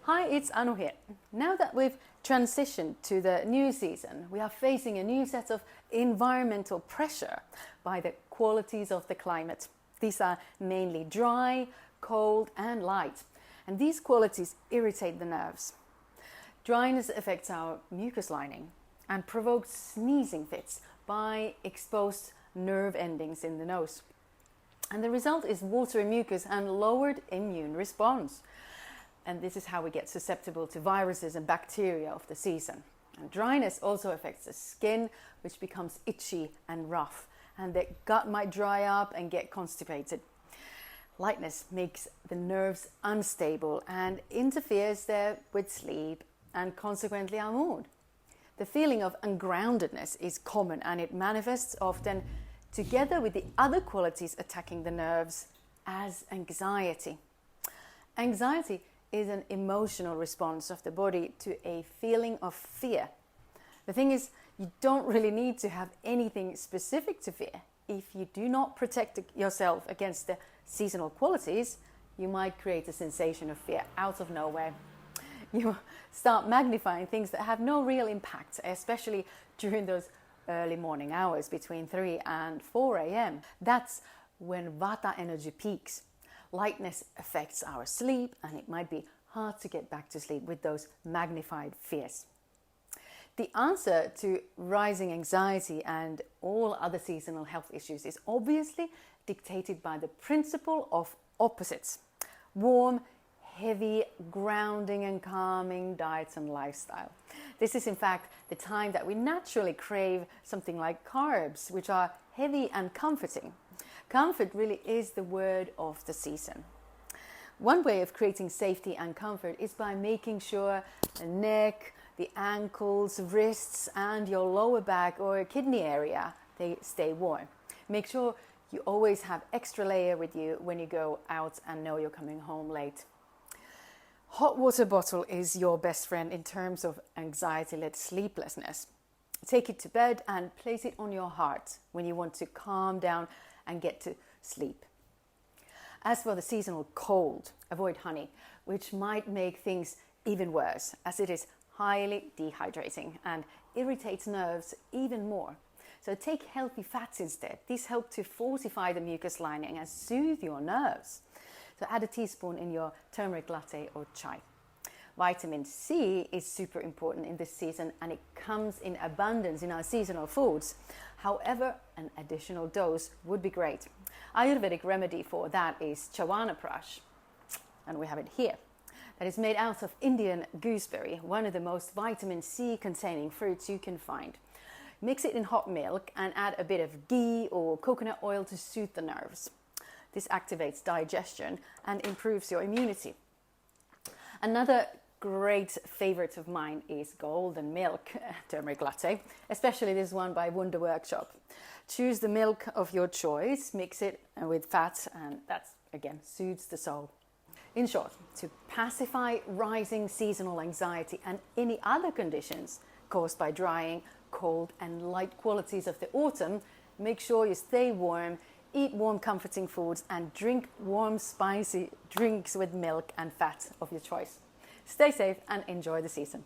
Hi, it's Anu here. Now that we've transitioned to the new season, we are facing a new set of environmental pressure by the qualities of the climate. These are mainly dry, cold and light, and these qualities irritate the nerves. Dryness affects our mucous lining and provokes sneezing fits by exposed nerve endings in the nose. And the result is watery mucus and lowered immune response. And this is how we get susceptible to viruses and bacteria of the season. And dryness also affects the skin, which becomes itchy and rough, and the gut might dry up and get constipated. Lightness makes the nerves unstable and interferes there with sleep and consequently our mood. The feeling of ungroundedness is common, and it manifests often together with the other qualities attacking the nerves as anxiety. Anxiety is an emotional response of the body to a feeling of fear. The thing is, you don't really need to have anything specific to fear. If you do not protect yourself against the seasonal qualities, you might create a sensation of fear out of nowhere. You start magnifying things that have no real impact, especially during those early morning hours between 3 and 4 a.m. That's when Vata energy peaks. Lightness affects our sleep, and it might be hard to get back to sleep with those magnified fears. The answer to rising anxiety and all other seasonal health issues is obviously dictated by the principle of opposites. Warm, heavy, grounding and calming diets and lifestyle. This is in fact the time that we naturally crave something like carbs, which are heavy and comforting. Comfort really is the word of the season. One way of creating safety and comfort is by making sure the neck, the ankles, wrists and your lower back or kidney area, they stay warm. Make sure you always have extra layer with you when you go out and know you're coming home late. Hot water bottle is your best friend in terms of anxiety-led sleeplessness. Take it to bed and place it on your heart when you want to calm down and get to sleep. As for the seasonal cold, avoid honey, which might make things even worse, as it is highly dehydrating and irritates nerves even more. So take healthy fats instead. These help to fortify the mucous lining and soothe your nerves. So add a teaspoon in your turmeric latte or chai. Vitamin C is super important in this season, and it comes in abundance in our seasonal foods. However, an additional dose would be great. Ayurvedic remedy for that is Chawanaprash, and we have it here. That is made out of Indian gooseberry, one of the most vitamin C containing fruits you can find. Mix it in hot milk and add a bit of ghee or coconut oil to soothe the nerves. This activates digestion and improves your immunity. Another great favorite of mine is golden milk turmeric latte, especially this one by Wonder Workshop. Choose the milk of your choice, mix it with fat, and that again soothes the soul. In short, to pacify rising seasonal anxiety and any other conditions caused by drying, cold and light qualities of the autumn, make sure you stay warm, eat warm comforting foods and drink warm spicy drinks with milk and fat of your choice. Stay safe and enjoy the season.